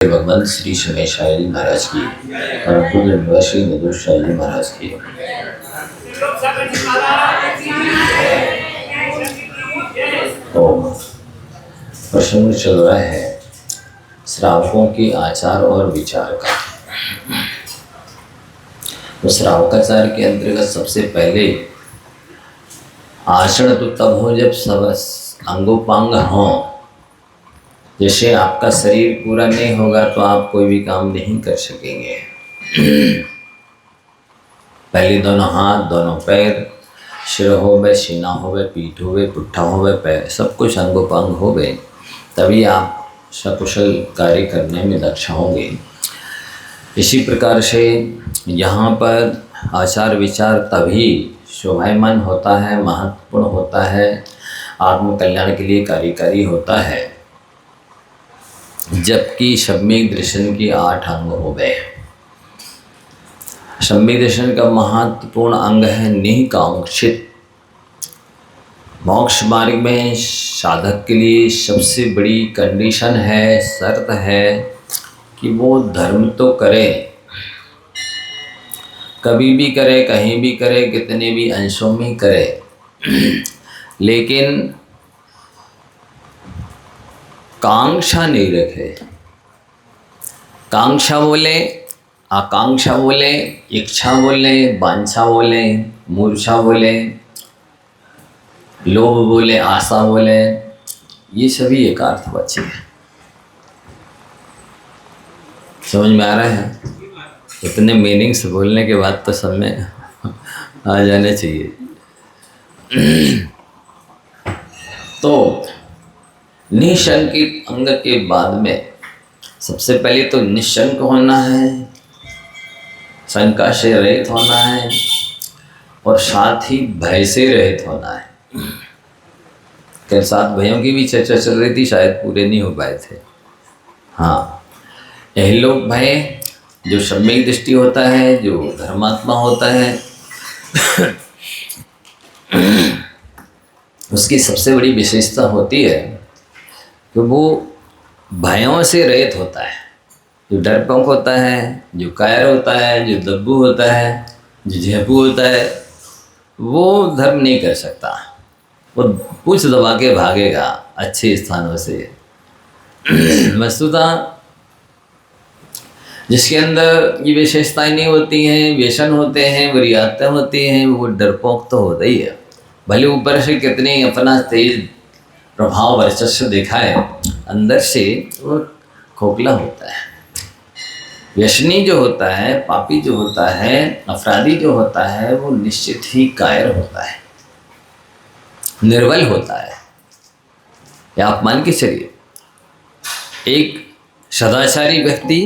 भगवान श्री शमेशाय जी महाराज की और पूज्य श्री मधुशाह जी महाराज की। तो प्रसंग चल रहा है श्रावकों के आचार और विचार का। तो श्रावकाचार के अंतर्गत सबसे पहले आचरण तो तब हो जब सब अंगोपांग हों। जैसे आपका शरीर पूरा नहीं होगा तो आप कोई भी काम नहीं कर सकेंगे। पहले दोनों हाथ, दोनों पैर, सिर हो गए, सीना हो गए, पीठ हो गए, पुट्ठा हो गए, पैर, सब कुछ अंगोपांग हो गए, तभी आप सकुशल कार्य करने में दक्ष होंगे। इसी प्रकार से यहाँ पर आचार विचार तभी शोभायमान होता है, महत्वपूर्ण होता है, आत्म कल्याण के लिए कार्यकारी होता है, जबकि सम्यक दर्शन की 8 अंग हो गए। सम्यक दर्शन का महत्वपूर्ण अंग है निकांक्षित। मोक्ष मार्ग में साधक के लिए सबसे बड़ी कंडीशन है, शर्त है कि वो धर्म तो करे, कभी भी करे, कहीं भी करे, कितने भी अंशों में करे, लेकिन कांक्षा नहीं रखे। कांक्षा बोले, आकांक्षा बोले, इच्छा बोले, वांछा बोले, मूर्छा बोले, लोभ बोले, आशा बोले, ये सभी एक अर्थवाची है। समझ में आ रहा है? इतने मीनिंग्स बोलने के बाद तो सब में आ जाने चाहिए। तो निशंकित अंग के बाद में सबसे पहले तो निशंक होना है, शंका से रहित होना है, और साथ ही भय से रहित होना है। के साथ भयों की भी चर्चा चल रही थी, शायद पूरे नहीं हो पाए थे। हाँ, यही लोग भय जो सम्यक दृष्टि होता है, जो धर्मात्मा होता है, उसकी सबसे बड़ी विशेषता होती है कि वो भयों से रहित होता है। जो डरपोक होता है, जो कायर होता है, जो दब्बू होता है, जो झेपू होता है, वो धर्म नहीं कर सकता। वो पूछ दबा के भागेगा अच्छे स्थानों से। वस्तुतः जिसके अंदर ये विशेषताएं नहीं होती हैं, व्यसन होते हैं, वरीयताएं होती हैं, वो डरपोक तो होता ही है। भले ऊपर से कितने अपना तेज प्रभाव वर्चस्व दिखाए, अंदर से वो खोखला होता है। व्यसनी जो होता है, पापी जो होता है, अपराधी जो होता है, वो निश्चित ही कायर होता है, निर्बल होता है। या आप मान के चलिए, एक सदाचारी व्यक्ति,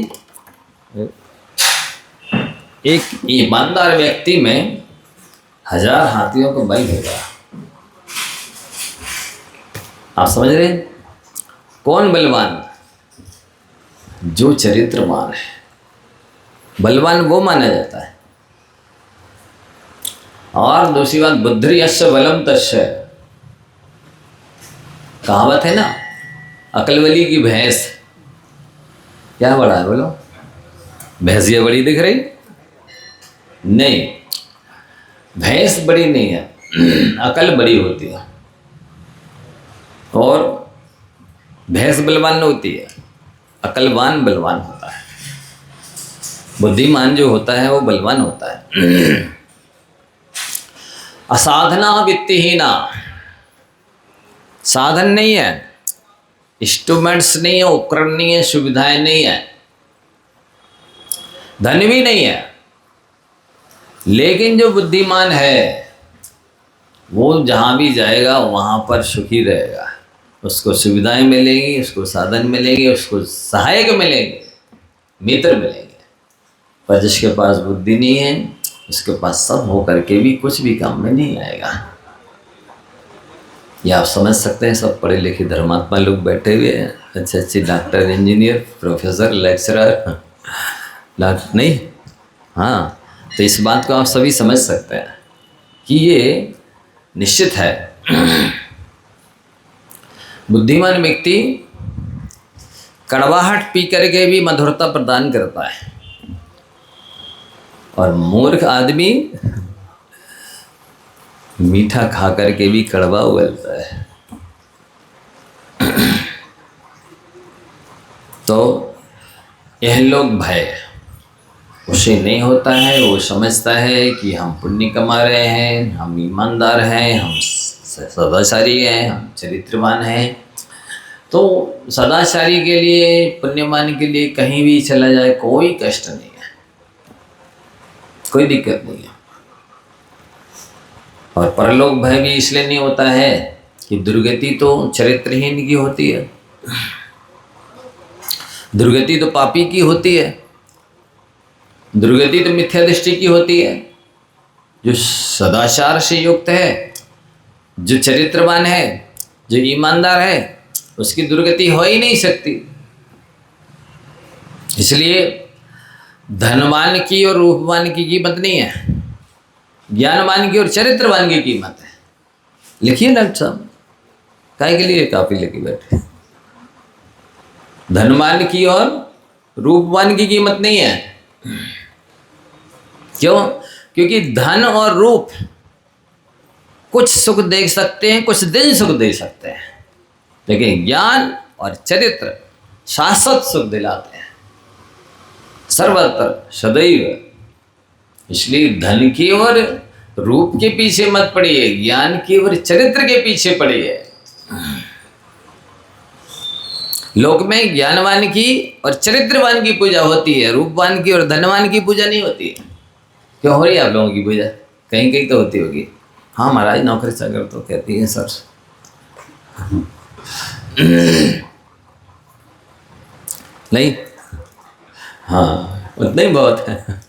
एक ईमानदार व्यक्ति में 1000 हाथियों को बल होगा। आप समझ रहे हैं? कौन बलवान? जो चरित्रवान है, बलवान वो माना जाता है। और दूसरी बात, बुद्धि यस्य बलम तस्य, कहावत है ना, अकलवली की भैंस। क्या बड़ा है बोलो? भैंसिया बड़ी दिख रही? नहीं, भैंस बड़ी नहीं है, अकल बड़ी होती है। और भैंस बलवान होती है, अकलवान बलवान होता है। बुद्धिमान जो होता है वो बलवान होता है। असाधना वित्तहीना, साधन नहीं है, इंस्ट्रूमेंट्स नहीं है, उपकरण नहीं है, सुविधाएं नहीं है, धन भी नहीं है, लेकिन जो बुद्धिमान है वो जहाँ भी जाएगा वहाँ पर सुखी रहेगा। उसको सुविधाएं मिलेंगी, उसको साधन मिलेंगे, उसको सहायक मिलेंगे, मित्र मिलेंगे। पर जिसके पास बुद्धि नहीं है, उसके पास सब हो करके भी कुछ भी काम में नहीं आएगा। ये आप समझ सकते हैं। सब पढ़े लिखे धर्मात्मा लोग बैठे हुए हैं, अच्छे अच्छे डॉक्टर, इंजीनियर, प्रोफेसर, लेक्चरर, नहीं, हाँ, तो इस बात को आप सभी समझ सकते हैं कि ये निश्चित है। बुद्धिमान व्यक्ति कड़वाहट पी करके भी मधुरता प्रदान करता है, और मूर्ख आदमी मीठा खा करके भी कड़वा उगलता है। तो यह लोग भय उसे नहीं होता है, वो समझता है कि हम पुण्य कमा रहे हैं, हम ईमानदार हैं, हम सदाचारी हैं, हम चरित्रवान हैं। तो सदाचारी के लिए, पुण्यवान के लिए कहीं भी चला जाए कोई कष्ट नहीं है, कोई दिक्कत नहीं है। और परलोक भय भी इसलिए नहीं होता है कि दुर्गति तो चरित्रहीन की होती है, दुर्गति तो पापी की होती है, दुर्गति तो मिथ्या दृष्टि की होती है। जो सदाचार से युक्त है, जो चरित्रवान है, जो ईमानदार है, उसकी दुर्गति हो ही नहीं सकती। इसलिए धनवान की और रूपवान की कीमत नहीं है, ज्ञानवान की और चरित्रवान की कीमत है। लिखिए डॉक्टर साहब, काहे के लिए काफी लेके बैठे। धनवान की और रूपवान की कीमत नहीं है। क्यों? क्योंकि धन और रूप कुछ सुख दे सकते हैं, कुछ दिन सुख दे सकते हैं, लेकिन ज्ञान और चरित्र शाश्वत सुख दिलाते हैं, सर्वत्र सदैव। इसलिए धन की और रूप के पीछे मत पड़िए, ज्ञान की और चरित्र के पीछे पड़िए। लोक में ज्ञानवान की और चरित्रवान की पूजा होती है, रूपवान की और धनवान की पूजा नहीं होती है। क्यों हो रही है आप लोगों की पूजा? कहीं कहीं तो होती होगी। हाँ महाराज, नौकरी चाकर तो कहती है सर। नहीं, हाँ उतना ही बहुत है।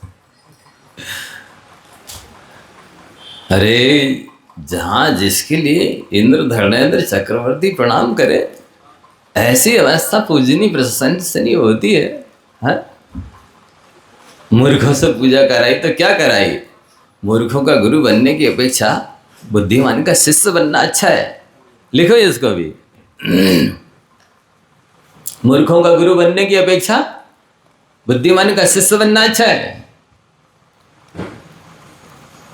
अरे जहाँ जिसके लिए इंद्र धर्मेंद्र चक्रवर्ती प्रणाम करे, ऐसी अवस्था पूजनी प्रसन्न से नहीं होती है। हाँ? मूर्खों से पूजा कराई तो क्या कराई? मूर्खों का गुरु बनने की अपेक्षा बुद्धिमान का शिष्य बनना अच्छा है। लिखो इसको भी। मूर्खों का गुरु बनने की अपेक्षा बुद्धिमान का शिष्य बनना अच्छा है,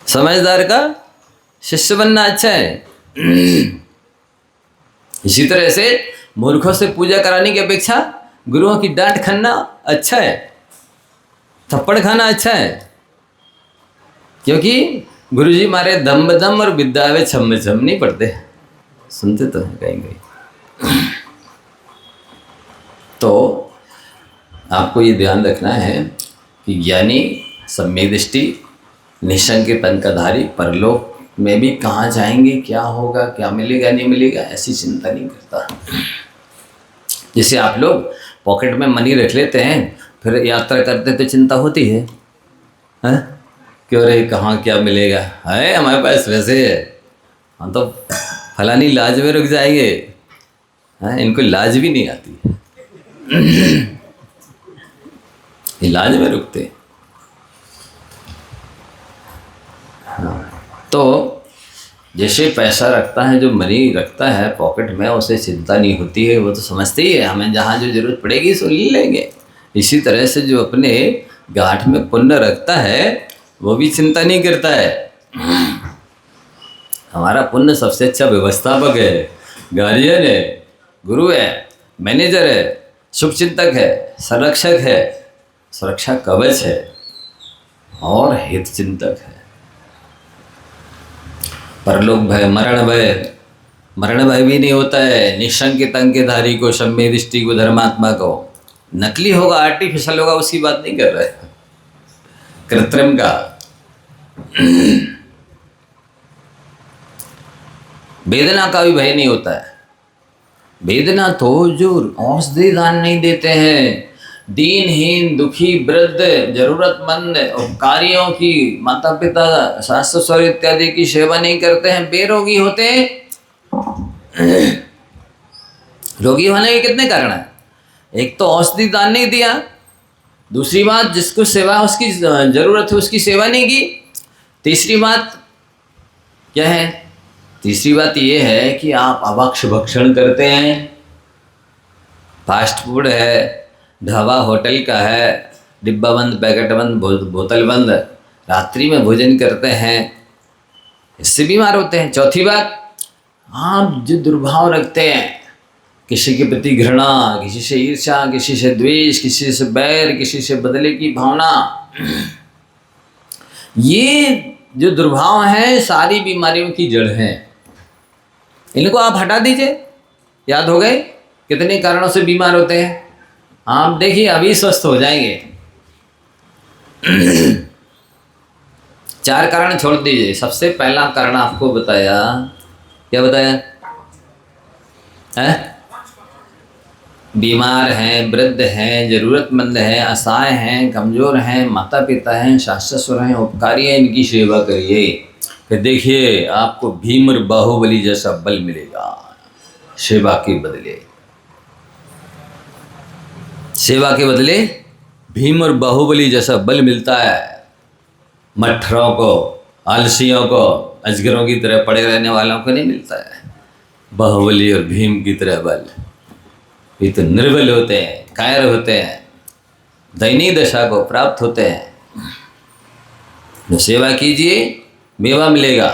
समझदार का शिष्य बनना अच्छा है। इसी तरह से मूर्खों से पूजा कराने की अपेक्षा गुरुओं की डांट खाना अच्छा है, थप्पड़ खाना अच्छा है। क्योंकि गुरुजी मारे दम बदम और विद्या वे छम छम नहीं पढ़ते, सुनते तो हैं कहीं कहीं। तो आपको ये ध्यान रखना है कि ज्ञानी सम्यक दृष्टि, निशंकपन का धारी, परलोक में भी कहाँ जाएंगे, क्या होगा, क्या मिलेगा नहीं मिलेगा, ऐसी चिंता नहीं करता। जैसे आप लोग पॉकेट में मनी रख लेते हैं, फिर यात्रा करते तो चिंता होती है, हैं? क्यों रे, कहाँ क्या मिलेगा है, हमारे पास वैसे है, हम तो फलानी लाज में रुक जाएंगे। हैं? इनको लाज भी नहीं आती, इलाज में रुकते। हाँ, तो जैसे पैसा रखता है, जो मनी रखता है पॉकेट में, उसे चिंता नहीं होती है, वो तो समझते ही है हमें जहाँ जो जरूरत पड़ेगी सो ले लेंगे। इसी तरह से जो अपने गांठ में पुण्य रखता है वो भी चिंता नहीं करता है। हमारा पुण्य सबसे अच्छा व्यवस्थापक है, गार्जियन है, गुरु है, मैनेजर है, शुभचिंतक है, संरक्षक है, सुरक्षा कवच है और हित चिंतक है। परलोक भय, मरण भय भी नहीं होता है। निशंकित अंकेधारी को, सम्यक दृष्टि को, धर्मात्मा को। नकली होगा, आर्टिफिशियल होगा, उसकी बात नहीं कर रहे, कृत्रिम का। वेदना का भी भय नहीं होता है। वेदना तो जो औषधि दान नहीं देते हैं, दीनहीन, दुखी, वृद्ध, जरूरतमंद, उपकारियों की, माता पिता, सास ससुर इत्यादि की सेवा नहीं करते हैं, बेरोगी होते हैं। रोगी होने के कितने कारण हैं? एक तो औषधि दान नहीं दिया, दूसरी बात जिसको सेवा उसकी जरूरत है उसकी सेवा नहीं की, तीसरी बात क्या है? तीसरी बात ये है कि आप अभक्ष भक्षण करते हैं। फास्ट फूड है, ढाबा होटल का है, डिब्बा बंद, पैकेट बंद, बोतल बंद, रात्रि में भोजन करते हैं, इससे बीमार होते हैं। चौथी बात, आप जो दुर्भाव रखते हैं, किसी के प्रति घृणा, किसी से ईर्ष्या, किसी से द्वेष, किसी से बैर, किसी से बदले की भावना, ये जो दुर्भाव है सारी बीमारियों की जड़ है। इनको आप हटा दीजिए। याद हो गए कितने कारणों से बीमार होते हैं? आप देखिए अभी स्वस्थ हो जाएंगे। 4 कारण छोड़ दीजिए। सबसे पहला कारण आपको बताया, क्या बताया है? बीमार हैं, वृद्ध हैं, जरूरतमंद हैं, असहाय हैं, कमज़ोर हैं, माता पिता हैं, सास ससुर हैं, उपकारी हैं, इनकी सेवा करिए। फिर देखिए आपको भीम और बाहुबली जैसा बल मिलेगा सेवा के बदले। सेवा के बदले भीम और बाहुबली जैसा बल मिलता है। मच्छरों को, आलसियों को, अजगरों की तरह पड़े रहने वालों को नहीं मिलता है बाहुबली और भीम की तरह बल। ये तो निर्बल होते हैं, कायर होते हैं, दयनीय दशा को प्राप्त होते हैं। जो सेवा कीजिए मेवा मिलेगा।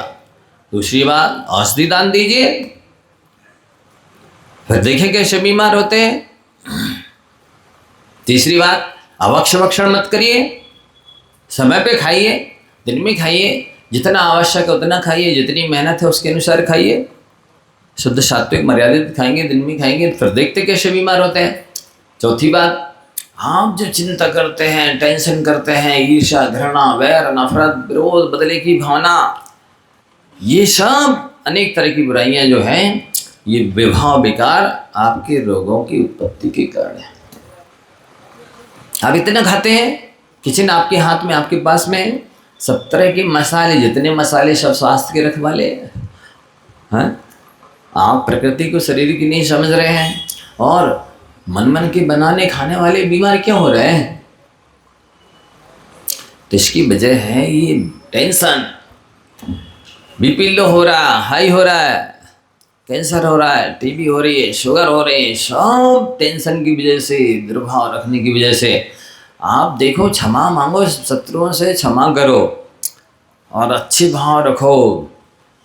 दूसरी बात, औषधि दान दीजिए, फिर देखें कैसे बीमार होते हैं। तीसरी बात, अवक्ष भक्षण मत करिए, समय पे खाइए, दिन में खाइए, जितना आवश्यक है उतना खाइए, जितनी मेहनत है उसके अनुसार खाइए। शुद्ध सात्विक मर्यादित खाएंगे, दिन में खाएंगे, फिर देखते कैसे बीमार होते हैं। चौथी बात, आप जो चिंता करते हैं, टेंशन करते हैं, ईर्ष्या, घृणा, वैर, नफरत, विरोध, बदले की भावना, ये सब अनेक तरह की बुराइयां जो हैं, ये विभाव विकार आपके रोगों की उत्पत्ति के कारण है। आप इतना खाते हैं, किचन आपके हाथ में, आपके पास में, सब तरह के मसाले, जितने मसाले सब स्वास्थ्य के रखवाले हैं। आप प्रकृति को शरीर की नहीं समझ रहे हैं और मन के बनाने खाने वाले बीमार क्यों हो रहे हैं? तो इसकी वजह है ये टेंशन। बीपी लो हो रहा है, हाई हो रहा है, कैंसर हो रहा है, टीबी हो रही है, शुगर हो रही है, सब टेंशन की वजह से, दुर्भाव रखने की वजह से। आप देखो, क्षमा मांगो, शत्रुओं से क्षमा करो और अच्छे भाव रखो,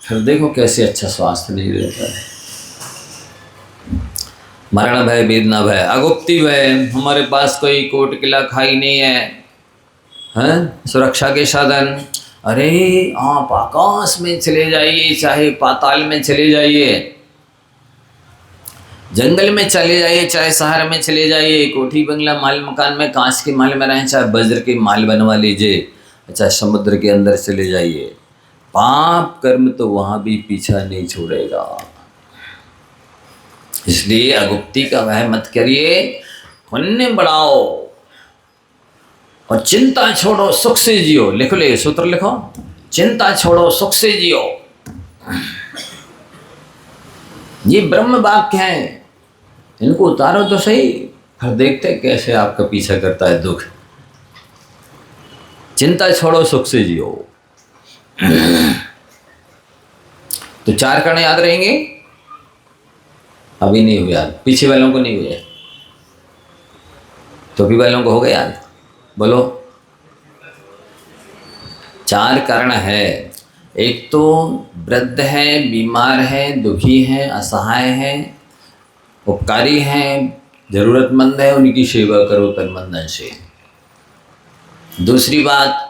फिर देखो कैसे अच्छा स्वास्थ्य नहीं रहता है। मरण भय, वेदना भय, अगुप्ती भय, हमारे पास कोई कोट किला खाई नहीं है, हैं? सुरक्षा के साधन, अरे आप आकाश में चले जाइए, चाहे पाताल में चले जाइए, जंगल में चले जाइए, चाहे शहर में चले जाइए, कोठी बंगला माल मकान में, कांच के माल में रहें, चाहे वज्र के माल बनवा लीजिए, चाहे समुद्र के अंदर चले जाइए, पाप कर्म तो वहाँ भी पीछा नहीं छोड़ेगा। इसलिए अगुप्ती का वह मत करिए, पुण्य बढ़ाओ और चिंता छोड़ो, सुख से जियो। लिखो, ले सूत्र लिखो, चिंता छोड़ो, सुख से जियो। ये ब्रह्म वाक्य हैं, इनको उतारो तो सही, फिर देखते कैसे आपका पीछा करता है दुख। चिंता छोड़ो, सुख से जियो। तो 4 कारण याद रहेंगे? अभी नहीं हुए याद, पीछे वालों को नहीं हुए, तो भी वालों को हो गए याद? बोलो। 4 कारण है। एक तो वृद्ध है, बीमार है, दुखी है, असहाय है, उपकारी हैं, जरूरतमंद है, उनकी सेवा करो तन मन धन से। दूसरी बात,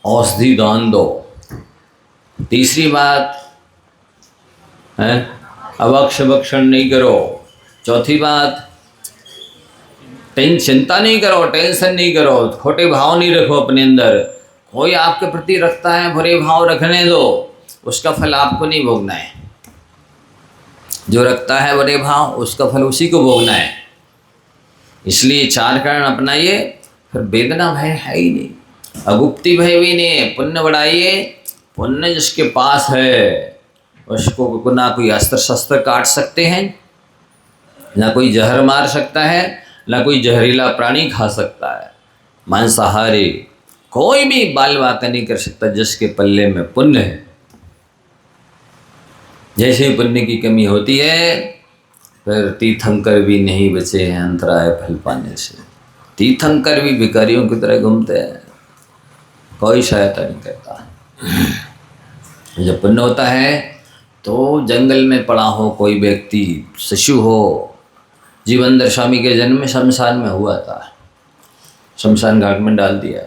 औषधि दान दो। तीसरी बात है, अवक्ष भक्षण नहीं करो। चौथी बात, चिंता नहीं करो, टेंशन नहीं करो, खोटे भाव नहीं रखो अपने अंदर। कोई आपके प्रति रखता है, बुरे भाव रखने दो, उसका फल आपको नहीं भोगना है। जो रखता है बुरे भाव, उसका फल उसी को भोगना है। इसलिए 4 कारण अपनाइए, फिर वेदना भय है ही नहीं, अगुप्ती भय भी नहीं है। पुण्य बढ़ाइए, पुण्य जिसके पास है उसको ना कोई अस्त्र शस्त्र काट सकते हैं, ना कोई जहर मार सकता है, ना कोई जहरीला प्राणी खा सकता है, मांसाहारी कोई भी बाल बाका नहीं कर सकता जिसके पल्ले में पुण्य है। जैसे ही पुण्य की कमी होती है, फिर तीर्थंकर भी नहीं बचे हैं अंतराय फल पाने से। तीर्थंकर भी भिखारियों की तरह घूमते हैं, कोई सहायता नहीं करता। जब पुण्य होता है तो जंगल में पड़ा हो कोई व्यक्ति, शिशु हो, जीवनधर स्वामी के जन्म में शमशान में हुआ था, शमशान घाट में डाल दिया,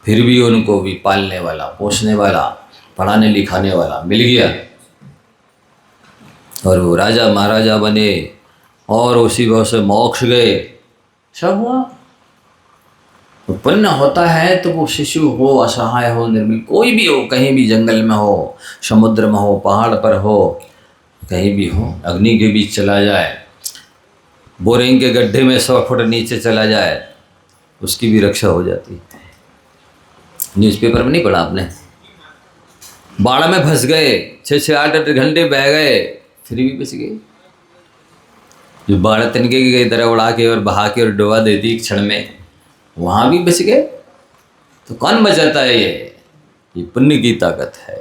फिर भी उनको भी पालने वाला, पोसने वाला, पढ़ाने लिखाने वाला मिल गया और वो राजा महाराजा बने और उसी भाव से मोक्ष गए, सब हुआ। उत्पन्न होता है तो वो शिशु हो, असहाय हो, निर्मिल, कोई भी हो, कहीं भी जंगल में हो, समुद्र में हो, पहाड़ पर हो, कहीं भी हो, अग्नि के बीच चला जाए, बोरिंग के गड्ढे में 100 फुट नीचे चला जाए, उसकी भी रक्षा हो जाती है। न्यूज़पेपर में नहीं पढ़ा आपने? बाढ़ में फंस गए, 6-6 8-8 घंटे बह गए, फिर भी बच गए। जो बाढ़ तिनके की तरह उड़ा के और बहा के और डुबा देती एक क्षण में, वहाँ भी बच गए। तो कौन बचाता है? ये पुण्य की ताकत है।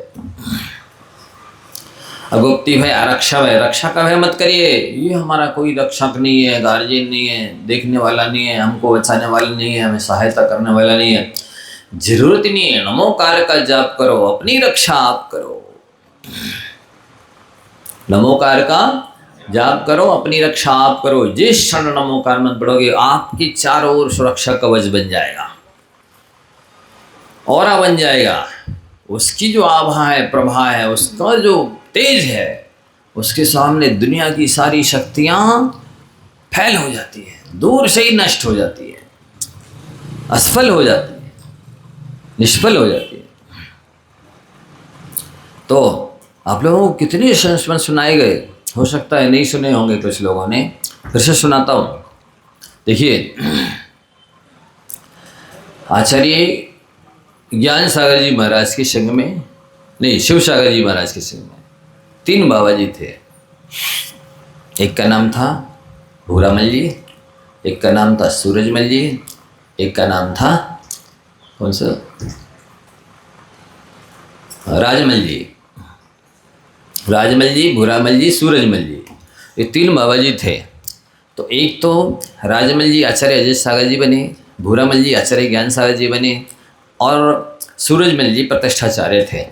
अगुप्ती भय आरक्षा भय, रक्षा का भय मत करिए, ये हमारा कोई रक्षक नहीं है, गार्जियन नहीं है, देखने वाला नहीं है, हमको बचाने वाला नहीं है, हमें सहायता करने वाला नहीं है, जरूरत ही नहीं है। नमोकार का जाप करो, अपनी रक्षा आप करो। नमोकार का जाप करो, अपनी रक्षा आप करो। जिस क्षण नमोकार मत पढ़ोगे, आपकी चारों ओर सुरक्षा कवच बन जाएगा, औरा बन जाएगा। उसकी जो आभा है, प्रभा है, उसका जो तेज है, उसके सामने दुनिया की सारी शक्तियां फैल हो जाती है, दूर से ही नष्ट हो जाती है, असफल हो जाती है, निष्फल हो जाती है। तो आप लोगों को कितने संस्मरण सुनाए गए, हो सकता है नहीं सुने होंगे कुछ लोगों ने, फिर से सुनाता हूँ। देखिए, आचार्य ज्ञान सागर जी महाराज के संग में, नहीं, शिव सागर जी महाराज के संग में 3 बाबा जी थे। एक का नाम था भूरामल जी, एक का नाम था सूरजमल जी, एक का नाम था कौन सा, राजमल जी। राजमल जी, भूरामल जी, सूरजमल जी, ये 3 बाबा जी थे। तो एक तो राजमल जी आचार्य अजय सागर जी बने, भूरामल जी आचार्य ज्ञान सागर जी बने और सूरजमल जी प्रतिष्ठाचार्य थे।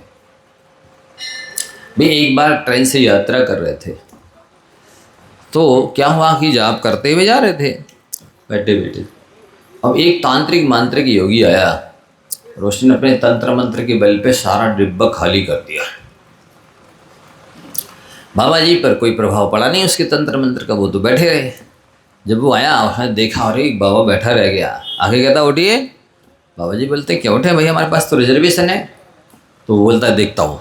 वे एक बार ट्रेन से यात्रा कर रहे थे, तो क्या हुआ कि जाप करते हुए जा रहे थे बैठे बैठे। अब एक तांत्रिक मांत्रिक योगी आया और उसने अपने तंत्र मंत्र के बल पे सारा डिब्बा खाली कर दिया। बाबा जी पर कोई प्रभाव पड़ा नहीं उसके तंत्र मंत्र का, वो तो बैठे रहे। जब वो आया, उसने देखा, अरे बाबा बैठा रह गया। आगे कहता, उठिए। बाबा जी बोलते, क्या उठे भाई, हमारे पास तो रिजर्वेशन है। तो वो बोलता, देखता हूँ।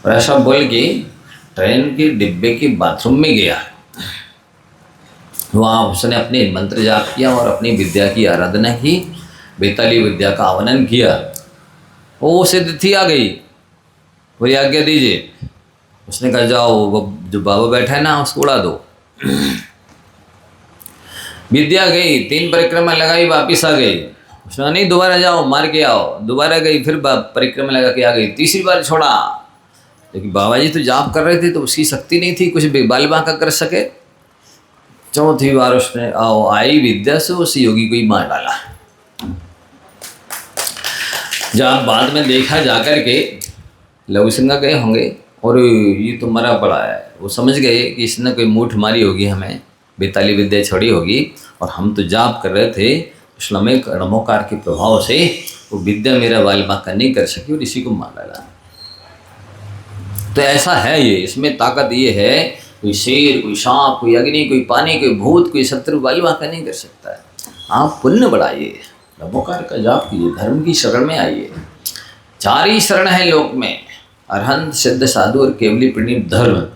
और ऐसा बोल के ट्रेन के डिब्बे के बाथरूम में गया। वहाँ उसने अपने मंत्र जाप किया और अपनी विद्या की आराधना की, बेताली विद्या का आवर्णन किया। वो सिद्ध थी आ गई, बोली आज्ञा दीजिए। उसने कहा, जाओ वो जो बाबा बैठा है ना, उसको उड़ा दो। विद्या गई, 3 परिक्रमा लगाई, वापिस आ गई। उसने नहीं, दोबारा जाओ, मार के आओ। दोबारा गई, फिर परिक्रमा लगा के आ गई। तीसरी बार छोड़ा, लेकिन बाबा जी तो जाप कर रहे थे, तो उसकी शक्ति नहीं थी कुछ बाल बांका कर सके। चौथी बार उसने आई विद्या से उस योगी को ही मार डाला। जब बाद में देखा जाकर के, लघु सिंगा गए होंगे और ये तो मरा पड़ा है, वो समझ गए कि इसने कोई मूठ मारी होगी, हमें बेताली विद्या छोड़ी होगी, और हम तो जाप कर रहे थे, इसलिए नमोकार के प्रभाव से वो विद्या मेरा बाल बांका नहीं कर सकी और इसी को मार डाला। तो ऐसा है ये, इसमें ताकत ये है, कोई शेर, कोई सांप, कोई अग्नि, कोई पानी, कोई भूत, कोई शत्रु बाल बांका नहीं कर सकता है। आप पुण्य बढ़ाइए, नमोकार का जाप कीजिए, धर्म की शरण में आइए। 4 ही शरण है लोक में, अरहंत, सिद्ध, साधु और केवली प्रणीत धर्म।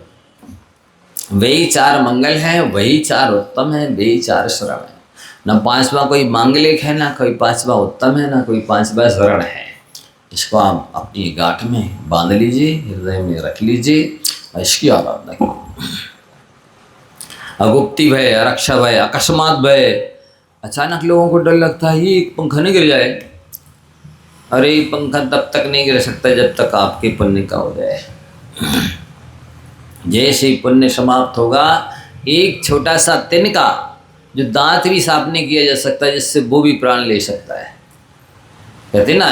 वही 4 मंगल हैं, वही 4 उत्तम हैं, वही 4 शरण है। न 5वां कोई मांगलिक है, ना कोई 5वां उत्तम है, ना कोई 5वां शरण है। इसको आप अपनी गांठ में बांध लीजिए, हृदय में रख लीजिए और इसकी आराधना कीजिए। अगुप्ती भय, आरक्षा भय, अकस्मात भय। अचानक लोगों को डर लगता है ये पंखा नहीं गिर जाए। अरे पंखा तब तक नहीं गिर सकता जब तक आपके पुण्य का उदय है। जैसे ही पुण्य समाप्त होगा, एक छोटा सा तिनका जो दांत भी साफ नहीं किया जा सकता, जिससे वो भी प्राण ले सकता है। कहते ना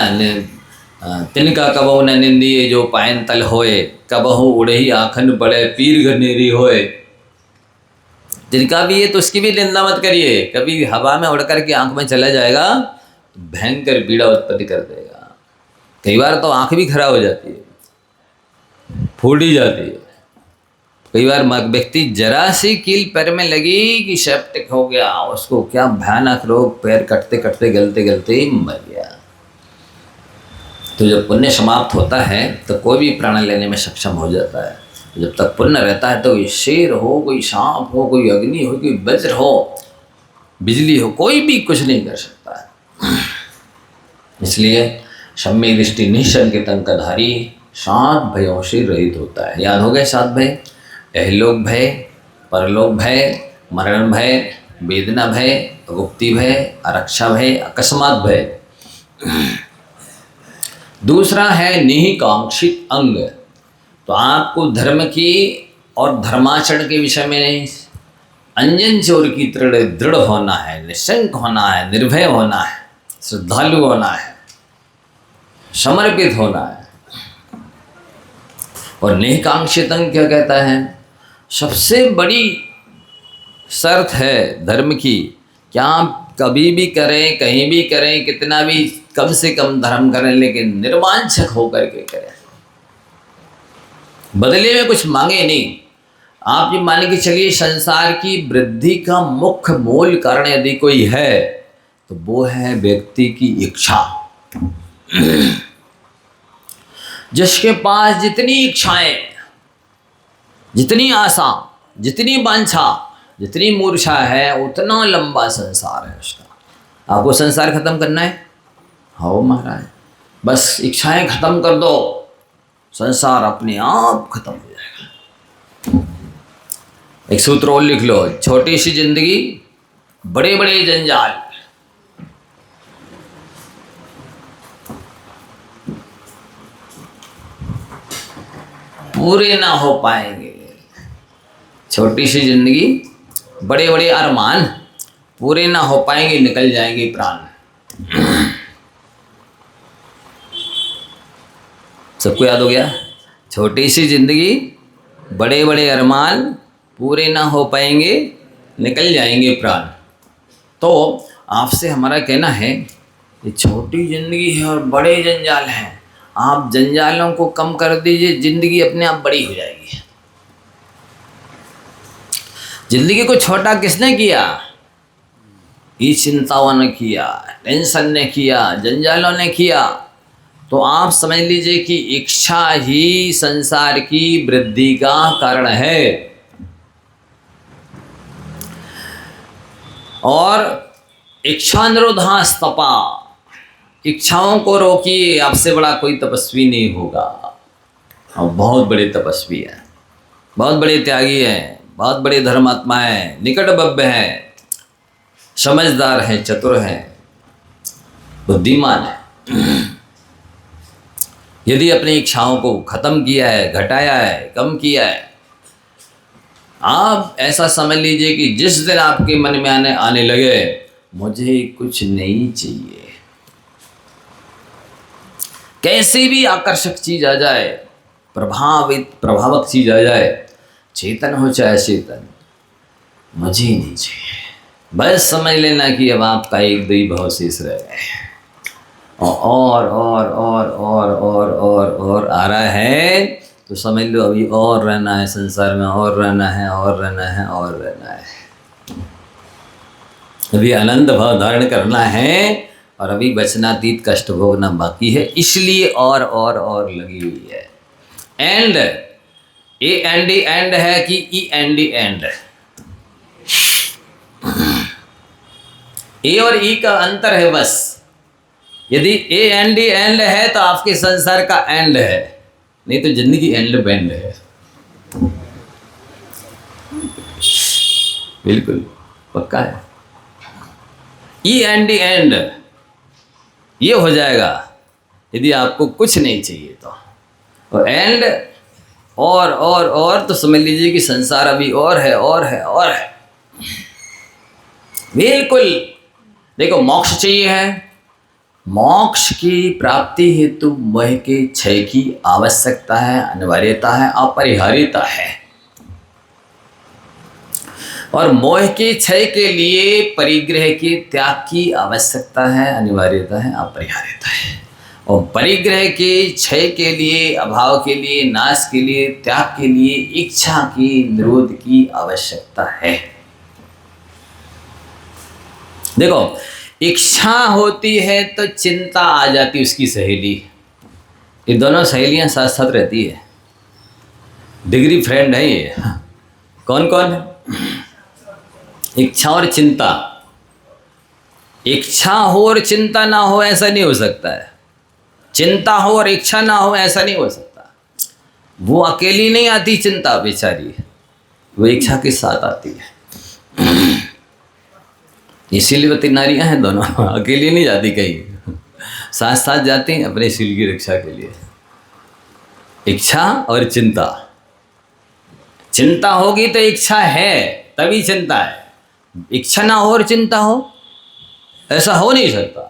तिनका कबहु न निंदिए जो पायन तल होए, कबहु उड़ही आखन पड़े पीर घनेरी होए। तिनका भी है तो उसकी भी निंदा मत करिए। कभी हवा में उड़ करके आंख में चला जाएगा तो भयंकर पीड़ा उत्पत्ति कर देगा। कई बार तो आंख भी खराब हो जाती है, फूट ही जाती है। कई बार व्यक्ति जरा सी कील पैर में लगी कि सेप्टिक हो गया, उसको क्या भयानक रोग, पैर कटते कटते गलते गलते ही मर गया। तो जब पुण्य समाप्त होता है तो कोई भी प्राण लेने में सक्षम हो जाता है। जब तक पुण्य रहता है तो कोई शेर हो, कोई सांप हो, कोई अग्नि हो, कोई वज्र हो, बिजली हो, कोई भी कुछ नहीं कर सकता है। इसलिए सम्यक दृष्टि निःशंकितं धारी 7 भयों से रहित होता है। याद हो गए 7 भय? इहलोक भय, परलोक भय, मरण भय, वेदना भय, गुप्ति भय, आरक्षा भय, अकस्मात भय। दूसरा है निहिकांक्षित अंग। तो आपको धर्म की और धर्माचरण के विषय में अंजन चोर की तरह दृढ़ होना है, निशंक होना है, निर्भय होना है, श्रद्धालु होना है, समर्पित होना है। और निहिकांक्षित अंग क्या कहता है? सबसे बड़ी शर्त है धर्म की, क्या आप कभी भी करें, कहीं भी करें, कितना भी कम से कम धर्म करें, लेकिन निर्वांछक होकर के करें, बदले में कुछ मांगे नहीं। आप ये मान के चलिए संसार की वृद्धि का मुख्य मूल कारण यदि कोई है तो वो है व्यक्ति की इच्छा। जिसके पास जितनी इच्छाएं, जितनी आशा, जितनी वांछा, जितनी मूर्छा है, उतना लंबा संसार है उसका। आपको संसार खत्म करना है? हाँ महाराज, बस इच्छाएं खत्म कर दो, संसार अपने आप खत्म हो जाएगा। एक सूत्र और लिख लो, छोटी सी जिंदगी, बड़े बड़े जंजाल। पूरे ना हो पाएंगे। छोटी सी जिंदगी, बड़े बड़े अरमान, पूरे ना हो पाएंगे, निकल जाएंगे प्राण। सबको याद हो गया? छोटी सी जिंदगी, बड़े बड़े अरमान, पूरे ना हो पाएंगे, निकल जाएंगे प्राण। तो आपसे हमारा कहना है, ये छोटी जिंदगी है और बड़े जंजाल हैं, आप जंजालों को कम कर दीजिए, जिंदगी अपने आप बड़ी हो जाएगी। जिंदगी को छोटा किसने किया? ये चिंताओं ने किया, टेंशन ने किया, जंजालों ने किया। तो आप समझ लीजिए कि इच्छा ही संसार की वृद्धि का कारण है। और इच्छा निरोधास्तपा, इच्छाओं को रोकिए, आपसे बड़ा कोई तपस्वी नहीं होगा। और बहुत बड़े तपस्वी हैं, बहुत बड़े त्यागी हैं, बहुत बड़े धर्मात्मा हैं, निकटबद्ध हैं, समझदार हैं, चतुर हैं, बुद्धिमान हैं। यदि अपनी इच्छाओं को खत्म किया है, घटाया है, कम किया है, आप ऐसा समझ लीजिए कि जिस दिन आपके मन में आने लगे मुझे कुछ नहीं चाहिए, कैसी भी आकर्षक चीज आ जाए, प्रभावक चीज आ जाए, चेतन हो चाहे चेतन, मुझे नहीं चाहिए, बस समझ लेना कि अब आपका 1-2 भाव शेष रह गए। और आ रहा है तो समझ लो अभी और रहना है संसार में, और रहना है, और रहना है, और रहना है। अभी आनंद भाव धारण करना है और अभी वचनातीत कष्ट भोगना बाकी है, इसलिए और लगी हुई है। एंड एंड है कि एंड ए और ई का अंतर है बस। यदि एंड है तो आपके संसार का एंड है, नहीं तो जिंदगी एंड बैंड है। बिल्कुल पक्का है। एंड ये हो जाएगा यदि आपको कुछ नहीं चाहिए तो। और एंड और तो समझ लीजिए कि संसार अभी और है और है और है। बिल्कुल। देखो, मोक्ष चाहिए है, मोक्ष की प्राप्ति हेतु मोह के क्षय की आवश्यकता है, अनिवार्यता है, अपरिहार्यता है। और मोह के क्षय के लिए परिग्रह के त्याग की आवश्यकता है, अनिवार्यता है, अपरिहार्यता है। और परिग्रह के क्षय के लिए, अभाव के लिए, नाश के लिए, त्याग के लिए इच्छा की निरोध की आवश्यकता है। देखो, इच्छा होती है तो चिंता आ जाती उसकी सहेली। ये दोनों सहेलियां साथ साथ रहती है, डिग्री फ्रेंड है ये। कौन कौन है? इच्छा और चिंता। इच्छा हो और चिंता ना हो ऐसा नहीं हो सकता है। चिंता हो और इच्छा ना हो ऐसा नहीं हो सकता। वो अकेली नहीं आती चिंता बेचारी, वो इच्छा के साथ आती है। इसीलिए वो तीन नारियां हैं दोनों, अकेली नहीं जाती कहीं, साथ साथ जाती हैं अपने शील की रक्षा के लिए। इच्छा और चिंता। चिंता होगी तो इच्छा है, तभी चिंता है। इच्छा ना हो और चिंता हो, ऐसा हो नहीं सकता।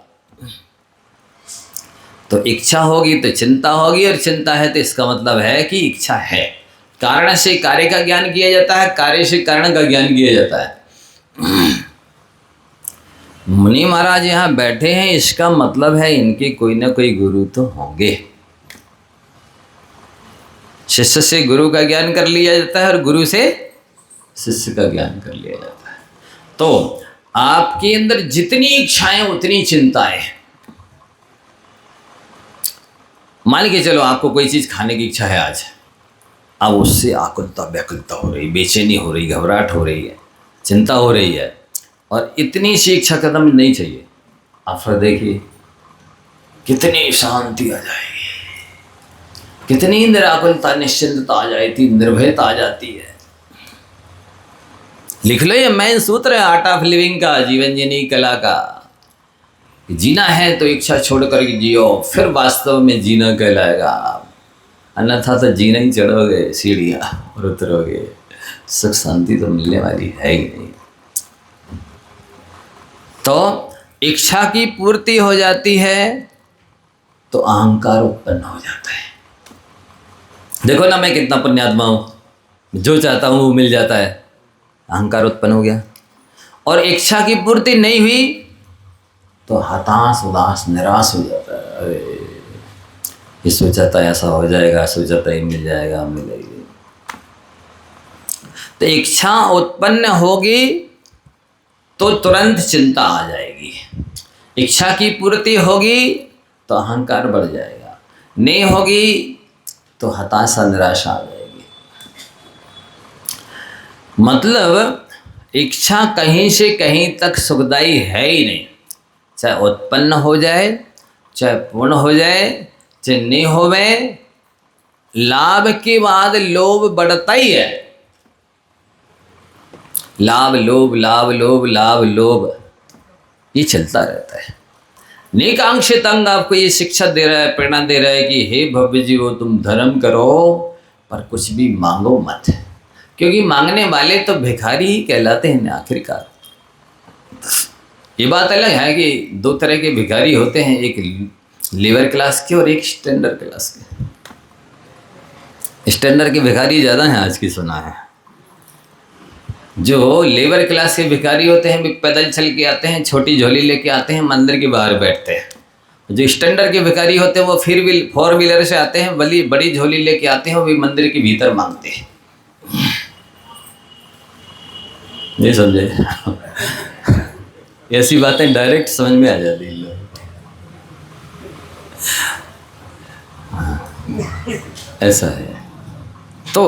तो इच्छा होगी तो चिंता होगी, और चिंता है तो इसका मतलब है कि इच्छा है। कारण से कार्य का ज्ञान किया जाता है, कार्य से कारण का ज्ञान किया जाता है। मुनि महाराज यहाँ बैठे हैं, इसका मतलब है इनके कोई ना कोई गुरु तो होंगे। शिष्य से गुरु का ज्ञान कर लिया जाता है और गुरु से शिष्य का ज्ञान कर लिया जाता है। तो आपके अंदर जितनी इच्छाएं उतनी चिंताएं। मान के चलो आपको कोई चीज खाने की इच्छा है आज, अब उससे आकुलता व्याकुलता हो रही, बेचैनी हो रही, घबराहट हो रही है, चिंता हो रही है, और इतनी सी इच्छा कदम नहीं चाहिए। आप फिर देखिए कितनी शांति आ जाएगी, कितनी निराकुलता, निश्चिंतता आ जाती, निर्भयता आ जाती है। लिख लो, ये मेन सूत्र है आर्ट ऑफ लिविंग का, जीवन जीने की कला का। जीना है तो इच्छा छोड़ कर जियो, फिर वास्तव में जीना कहलाएगा। अन्यथा तो जीना ही चढ़ोगे सीढ़ियाँ और उतरोगे, सुख शांति तो मिलने वाली है ही नहीं। तो इच्छा की पूर्ति हो जाती है तो अहंकार उत्पन्न हो जाता है। देखो ना, मैं कितना पुण्यात्मा हूँ, जो चाहता हूँ वो मिल जाता है, अहंकार उत्पन्न हो गया। और इच्छा की पूर्ति नहीं हुई तो हताश, उदास, निराश हो जाता है। अरे ये सोचा था ऐसा हो जाएगा, सोचा था ये मिल जाएगा, मिलेगी। तो इच्छा उत्पन्न होगी तो तुरंत चिंता आ जाएगी। इच्छा की पूर्ति होगी तो अहंकार बढ़ जाएगा, नहीं होगी तो हताशा, निराशा आ जाएगी। मतलब इच्छा कहीं से कहीं तक सुखदायी है ही नहीं। चाहे उत्पन्न हो जाए, चाहे पूर्ण हो जाए, चाहे नहीं होवे, लाभ के बाद लोभ बढ़ता ही है। लाभ लोभ, लाभ लोभ, लाभ लोभ, ये चलता रहता है। नेकांक्षित अंग आपको ये शिक्षा दे रहा है, प्रेरणा दे रहा है कि हे भव्य जीवो, तुम धर्म करो पर कुछ भी मांगो मत, क्योंकि मांगने वाले तो भिखारी ही कहलाते हैं आखिरकार। ये बात अलग है कि दो तरह के भिखारी होते हैं, एक लेबर क्लास के और एक स्टैंडर्ड क्लास के। स्टैंडर्ड के भिखारी ज़्यादा हैं आज की सुना है। जो लेबर क्लास के भिखारी होते हैं वे पैदल चल के आते हैं, छोटी झोली लेके आते हैं, मंदिर के बाहर बैठते हैं। जो स्टैंडर्ड के भिखारी होते हैं वो फोर व्हीलर से आते हैं, बड़ी झोली लेके आते हैं, वो भी मंदिर के भीतर मांगते हैं। नहीं समझे? ऐसी बातें डायरेक्ट समझ में आ जाती है लोग। ऐसा है। तो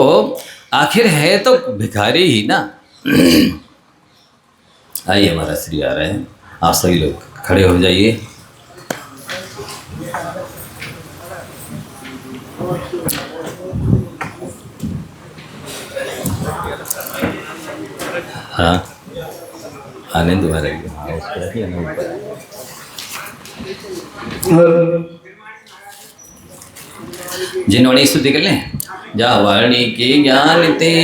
आखिर है तो भिखारी ही ना। आइए, हमारा श्री आ रहे हैं, आप सभी लोग खड़े हो जाइए। हाँ, आने दोबारा जिन्होंने स्तुति कर लें। जा वाणी के ज्ञान ते